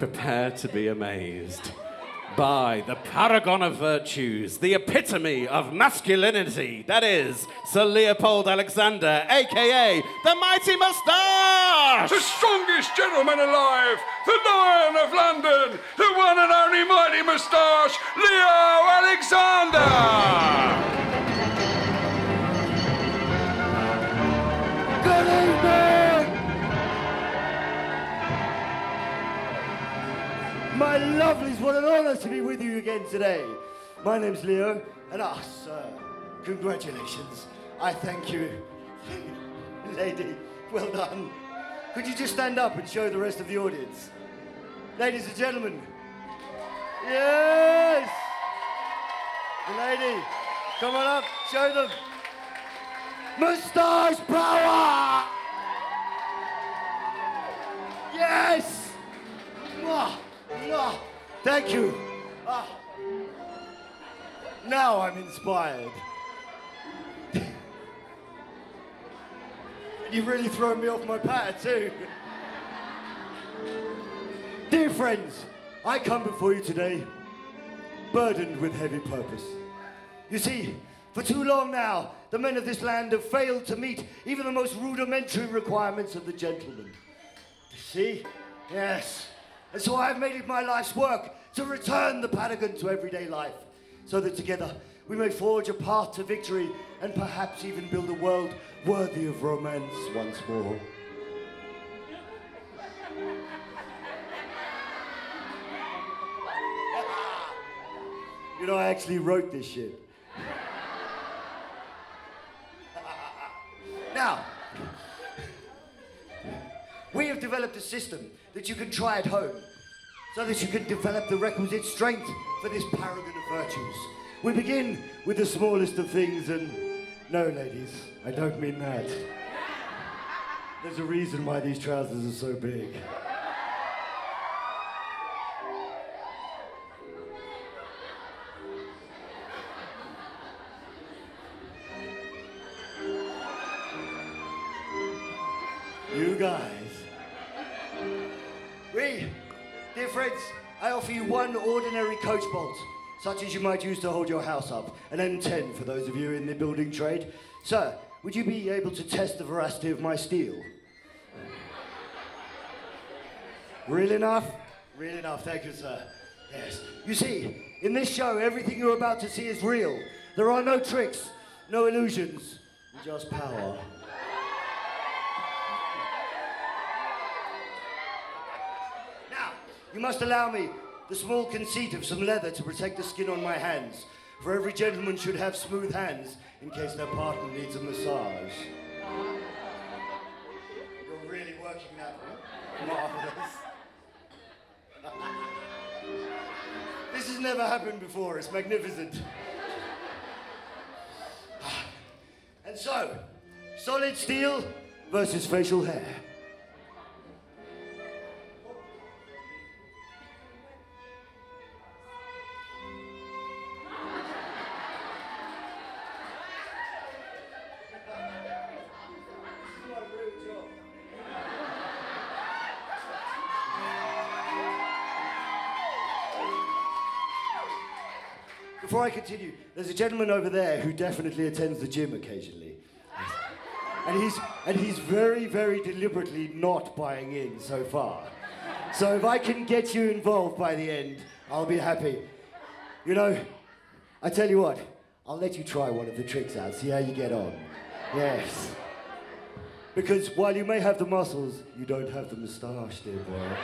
Prepare to be amazed by the paragon of virtues, the epitome of masculinity, that is, Sir Leopold Aleksander, a.k.a. the Mighty Moustache! The strongest gentleman alive, the Lion of London, the one and only Mighty Moustache, Leo Alexander! Good evening! My lovelies, what an honour to be with you again today. My name's Leo, and sir, congratulations. I thank you. Lady, well done. Could you just stand up and show the rest of the audience? Ladies and gentlemen. Yes! The lady, come on up, show them. Moustache power! Yes! Mwah, mwah. Thank you. Now I'm inspired. You've really thrown me off my patter too. Dear friends, I come before you today burdened with heavy purpose. You see, for too long now, the men of this land have failed to meet even the most rudimentary requirements of the gentleman. You see? Yes. And so I've made it my life's work to return the paragon to everyday life, so that together we may forge a path to victory and perhaps even build a world worthy of romance once more. You know, I actually wrote this shit. Now, we have developed a system that you can try at home, so that you can develop the requisite strength for this paragon of virtues. We begin with the smallest of things, and no, ladies, I don't mean that. There's a reason why these trousers are so big. You guys. Dear friends, I offer you one ordinary coach bolt, such as you might use to hold your house up, an M10 for those of you in the building trade. Sir, would you be able to test the veracity of my steel? Real enough? Real enough, thank you, sir. Yes. You see, in this show, everything you're about to see is real. There are no tricks, no illusions, just power. You must allow me the small conceit of some leather to protect the skin on my hands, for every gentleman should have smooth hands in case their partner needs a massage. You're really working that one. Marvelous. This has never happened before. It's magnificent. And so, solid steel versus facial hair. Before I continue, there's a gentleman over there who definitely attends the gym occasionally. And he's very, very deliberately not buying in so far. So if I can get you involved by the end, I'll be happy. You know, I tell you what, I'll let you try one of the tricks out, see how you get on. Yes. Because while you may have the muscles, you don't have the moustache, dear boy.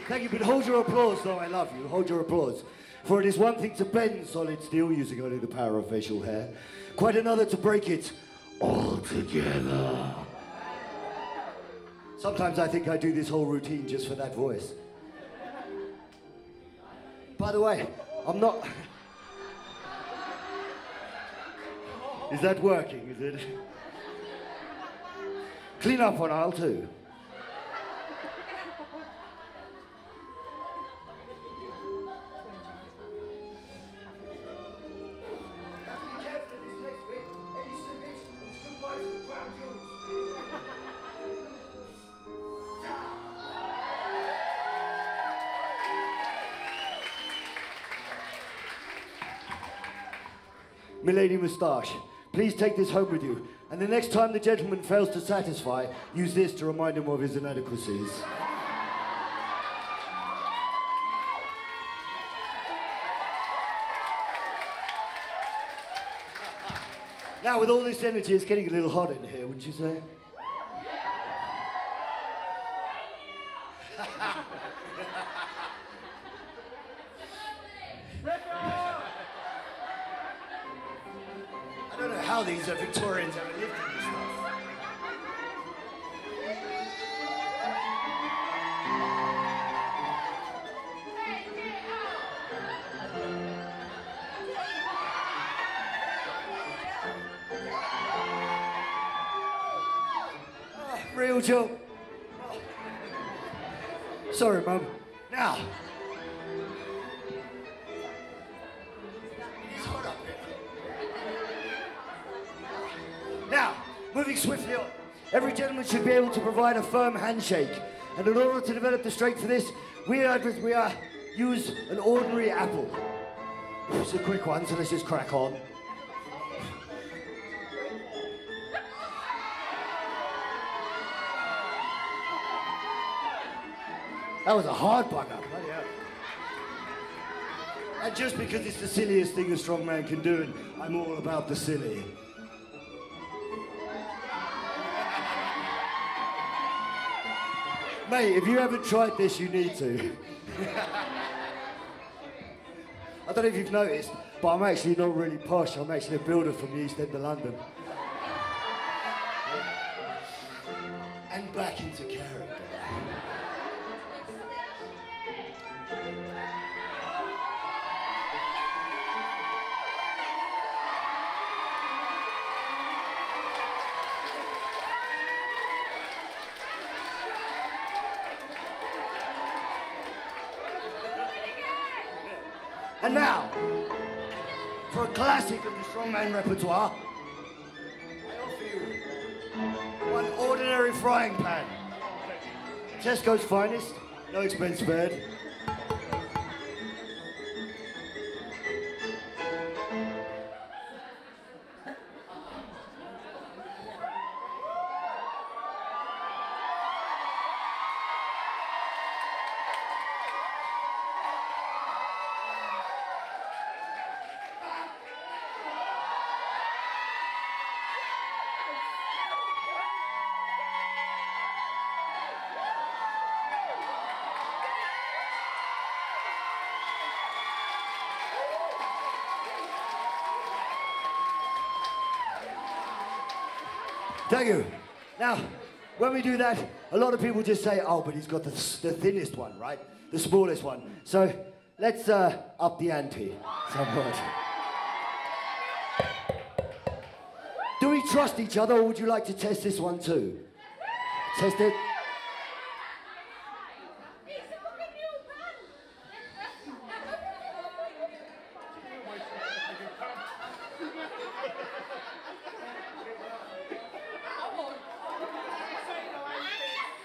Thank you, but hold your applause, though I love you, hold your applause. For it is one thing to bend solid steel using only the power of facial hair, quite another to break it all together. Sometimes I think I do this whole routine just for that voice. By the way, I'm not... Is that working, is it? Clean up on aisle 2. Milady Moustache, please take this home with you, and the next time the gentleman fails to satisfy, use this to remind him of his inadequacies. Now, with all this energy, it's getting a little hot in here, wouldn't you say? I don't know how these Victorians ever lived in this stuff. Real joke. Oh. Sorry, Mum. Now. It's hot up here. Now, moving swiftly on. Every gentleman should be able to provide a firm handshake. And in order to develop the strength for this, we use an ordinary apple. It's a quick one, so let's just crack on. That was a hard bugger. Bloody hell. And just because it's the silliest thing a strong man can do, and I'm all about the silly. Mate, if you haven't tried this, you need to. I don't know if you've noticed, but I'm actually not really posh. I'm actually a builder from the East End of London. And back into character. And now, for a classic of the strongman repertoire, I offer you one ordinary frying pan. Tesco's finest, no expense spared. Thank you. Now, when we do that, a lot of people just say, oh, but he's got the thinnest one, right? The smallest one. So let's up the ante somewhat. Do we trust each other, or would you like to test this one too? Test it.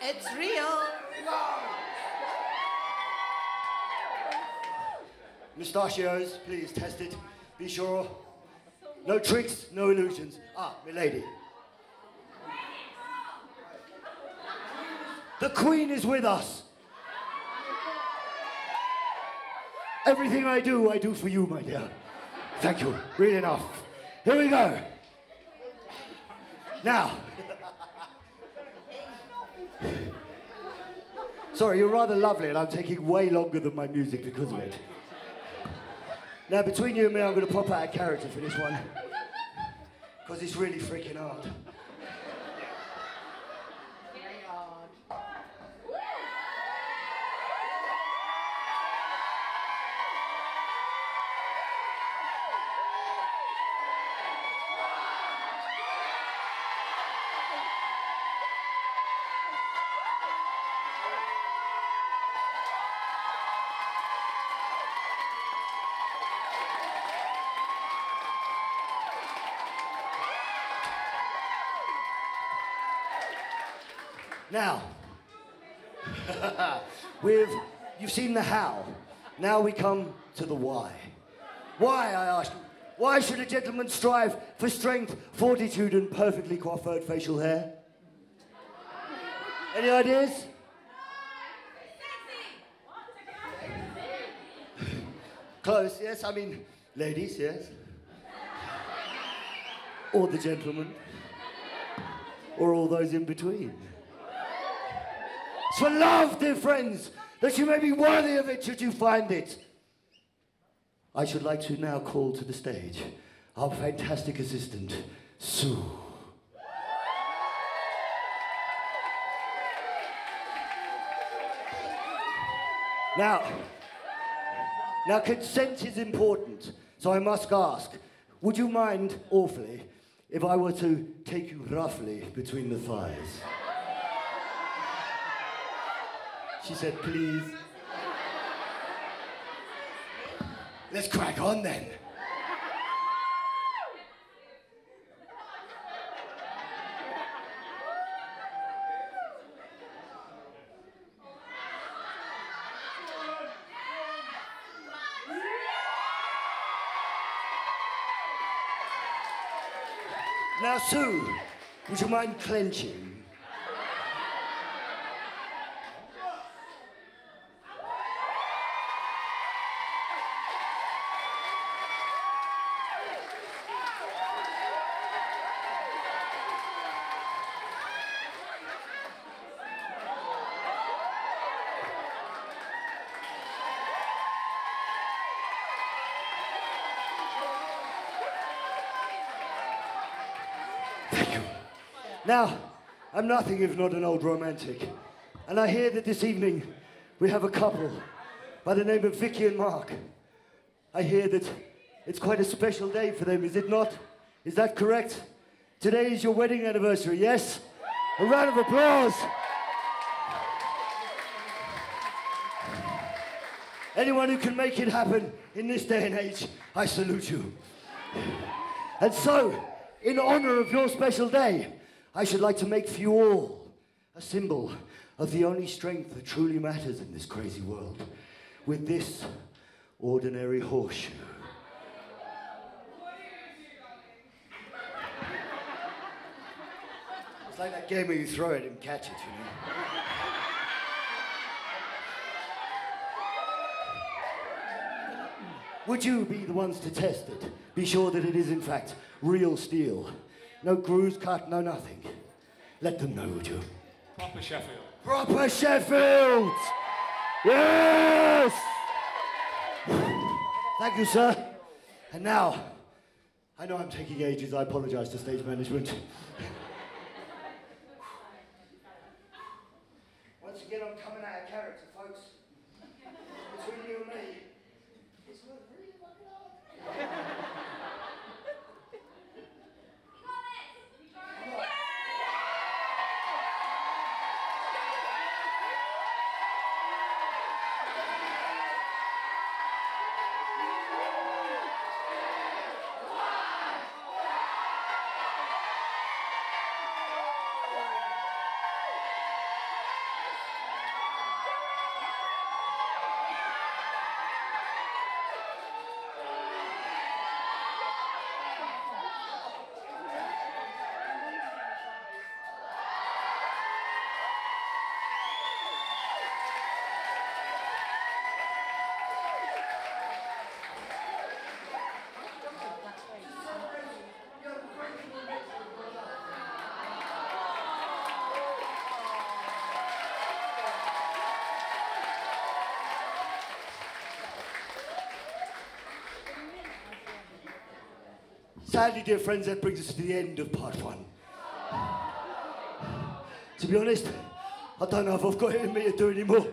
It's real. Mustachios, please test it. Be sure. No tricks, no illusions. Ah, milady. The Queen is with us. Everything I do for you, my dear. Thank you. Really enough. Here we go. Now. Sorry, you're rather lovely, and I'm taking way longer than my music because of it. Now, between you and me, I'm going to pop out a character for this one. Because it's really freaking hard. Now, you've seen the how. Now we come to the why. Why, I ask you, why should a gentleman strive for strength, fortitude, and perfectly coiffed facial hair? Any ideas? Close, yes, I mean, ladies, yes. Or the gentlemen. Or all those in between. It's for love, dear friends, that you may be worthy of it should you find it. I should like to now call to the stage our fantastic assistant, Sue. Now, consent is important, so I must ask, would you mind awfully if I were to take you roughly between the thighs? She said, please. Let's crack on then. Now, Sue, would you mind clenching? Now, I'm nothing if not an old romantic, and I hear that this evening we have a couple by the name of Vicky and Mark. I hear that it's quite a special day for them, is it not? Is that correct? Today is your wedding anniversary, yes? A round of applause. Anyone who can make it happen in this day and age, I salute you. And so, in honor of your special day, I should like to make for you all a symbol of the only strength that truly matters in this crazy world with this ordinary horseshoe. It's like that game where you throw it and catch it, you know. Would you be the ones to test it? Be sure that it is in fact real steel. No grooves cut, no nothing. Let them know, would you? Proper Sheffield. Proper Sheffield! Yes! Thank you, sir. And now, I know I'm taking ages, I apologize to stage management. Once again, I'm coming out of character, folks. Between you and me, it's really fucking hard. Sadly, dear friends, that brings us to the end of part one. To be honest, I don't know if I've got it in me to do anymore.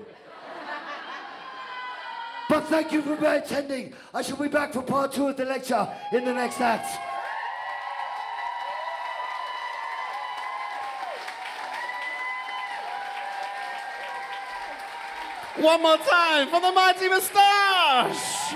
But thank you for attending. I shall be back for part two of the lecture in the next act. One more time for the mighty Moustache!